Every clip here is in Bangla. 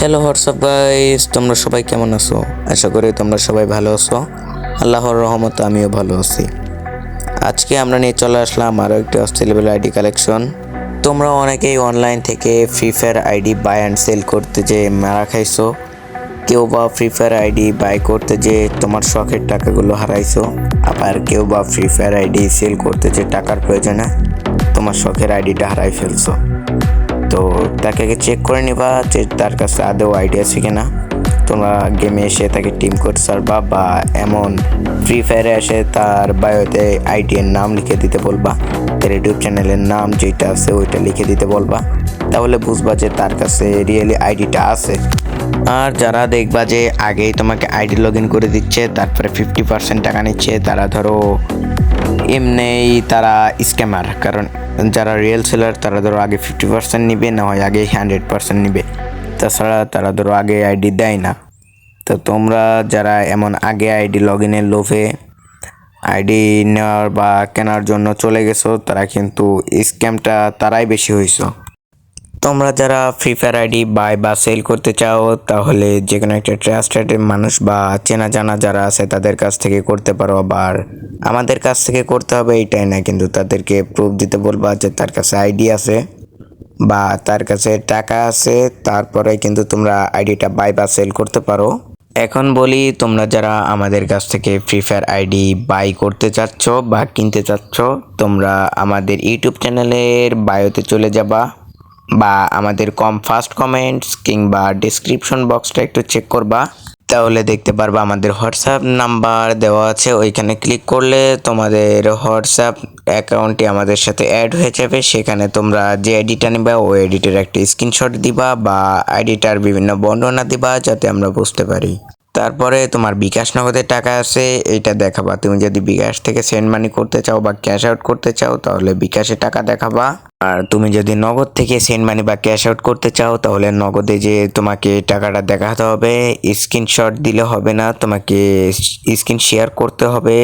হ্যালো হোয়াটসঅ্যাপ গাইস, তোমরা সবাই কেমন আছো? আশা করি তোমরা সবাই ভালো আছো। আল্লাহর রহমতে আমিও ভালো আছি। আজকে আমরা নিয়ে চলে আসলাম আরও একটি অস্থির লেভেল আইডি কালেকশন। তোমরা অনেকেই অনলাইন থেকে Free Fire ID buy and sell করতে যে মারা খাইছো, কেউ বা ফ্রি ফায়ার আইডি বাই করতে যে তোমার শখের টাকাগুলো হারাইছো, আবার কেউ বা ফ্রি ফায়ার আইডি সেল করতে যে টাকার প্রয়োজনে তোমার শখের আইডিটা হারাই ফেলছো। তো তাকে আগে চেক করে নিবা যে তার কাছে আদৌ আইডিয়া আছে কিনা। তোমরা গেমে এসে তাকে টিম কোড সারবা বা এমন ফ্রি ফায়ারে এসে তার বায়োতে আইডির নাম লিখে দিতে বলবা, তার ইউটিউব চ্যানেলের নাম যেটা আছে ওইটা লিখে দিতে বলবা। তাহলে বুঝবা যে তার কাছে রিয়েলি আইডিটা আছে। আর যারা দেখবা যে আগেই তোমাকে আইডি লগ ইন করে দিচ্ছে, তারপরে 50% টাকা নিচ্ছে, তারা ধরো এমনিই তারা স্ক্যামার। কারণ যারা রিয়েল সেলার তারা ধরো আগে 50% নিবে, না হয় আগে 100% নিবে, তাছাড়া তারা ধরো আগে আইডি দেয় না। তো তোমরা যারা এমন আগে আইডি লগ ইনের লোভে আইডি নেওয়ার বা কেনার জন্য চলে গেছো, তারা কিন্তু স্ক্যামটা তারাই বেশি হইছো। তোমরা যারা ফ্রি ফায়ার আইডি বাই বা সেল করতে চাও, তাহলে যে কোনো একটা ট্রাস্টেড মানুষ বা চেনা জানা যারা আছে তাদের কাছ থেকে করতে পারো। আবার আমাদের কাছ থেকে করতে হবে এইটাই না, কিন্তু তাদেরকে প্রুফ দিতে বলবা যে তার কাছে আইডি আছে বা তার কাছে টাকা আছে, তারপরে কিন্তু তোমরা আইডিটা বাই বা সেল করতে পারো। এখন বলি, তোমরা যারা আমাদের কাছ থেকে ফ্রি ফায়ার আইডি বাই করতে চাচ্ছ বা কিনতে চাচ্ছ, তোমরা আমাদের ইউটিউব চ্যানেলের বায়োতে চলে যাবা বা আমাদের ফার্স্ট কমেন্টস কিংবা ডিসক্রিপশন বক্সটা একটু চেক করবা। তাহলে দেখতে পারবা আমাদের হোয়াটসঅ্যাপ নাম্বার দেওয়া আছে। ওইখানে ক্লিক করলে তোমাদের হোয়াটসঅ্যাপ অ্যাকাউন্টটি আমাদের সাথে অ্যাড হয়ে যাবে। সেখানে তোমরা যে আইডিটা নেবা ওই আইডিটার একটা স্ক্রিনশট দিবা বা আইডিটার বিভিন্ন বর্ণনা দিবা যাতে আমরা বুঝতে পারি। তারপরে তোমার বিকাশ নগদের টাকা আছে এইটা দেখাবা। তুমি যদি বিকাশ থেকে সেন্ড মানি করতে চাও বা ক্যাশ আউট করতে চাও, তাহলে বিকাশে টাকা দেখাবা। আর তুমি যদি নগদ থেকে সেন্ড মানি বা ক্যাশ আউট করতে চাও, তাহলে নগদে যে তোমাকে টাকাটা দেখাতে হবে, স্ক্রিনশট দিলে হবে না, তোমাকে স্ক্রিন শেয়ার করতে হবে।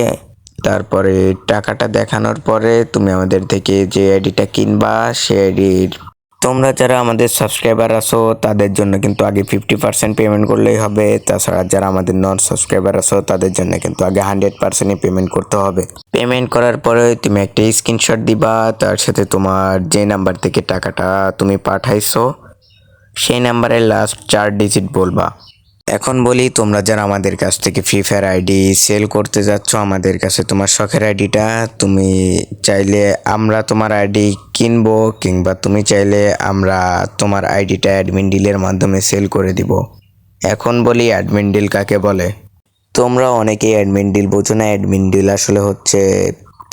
তারপরে টাকাটা দেখানোর পরে তুমি আমাদের থেকে যে আইডিটা কিনবা সেই আইডির, তোমরা যারা আমাদের সাবস্ক্রাইবার আছো তাদের জন্য কিন্তু আগে 50% পেমেন্ট করলেই হবে। তাছাড়া যারা আমাদের নন সাবস্ক্রাইবার আছো তাদের জন্য কিন্তু আগে 100%ই পেমেন্ট করতে হবে। পেমেন্ট করার পরে তুমি একটা স্ক্রিনশট দিবা, তার সাথে তোমার যে নাম্বার থেকে টাকাটা তুমি পাঠাইছো সেই নাম্বারের লাস্ট 4 ডিজিট বলবা। এখন বলি, তোমরা যারা আমাদের কাছ থেকে ফ্রি ফায়ার আইডি সেল করতে যাচ্ছ, আমাদের কাছে তোমার শখের আইডিটা, তুমি চাইলে আমরা তোমার আইডি কিনবো, কিংবা তুমি চাইলে আমরা তোমার আইডিটা অ্যাডমিন ডিলের মাধ্যমে সেল করে দিব। এখন বলি, অ্যাডমিন ডিল কাকে বলে। তোমরা অনেকেই অ্যাডমিন ডিল বোঝো না। অ্যাডমিন ডিল আসলে হচ্ছে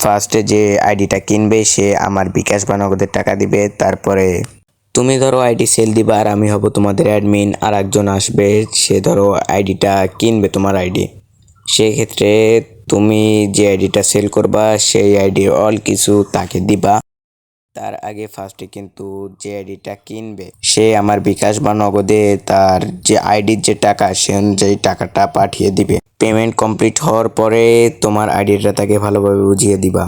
ফার্স্টে যে আইডিটা কিনবে সে আমার বিকাশ বা নগদের টাকা দিবে। তারপরে তুমি ধরো আইডি সেল দিবা আর আমি হব তোমাদের অ্যাডমিন, আর একজন আসবে সে ধরো আইডিটা কিনবে তোমার আইডি। সেক্ষেত্রে তুমি যে আইডিটা সেল করবা সেই আইডির অল কিছু তাকে দিবা। তার আগে ফার্স্টে কিন্তু যে আইডিটা কিনবে সে আমার বিকাশ বা নগদে তার যে আইডির যে টাকা সে অনুযায়ী টাকাটা পাঠিয়ে দিবে। পেমেন্ট কমপ্লিট হওয়ার পরে তোমার আইডিটা তাকে ভালোভাবে বুঝিয়ে দিবা।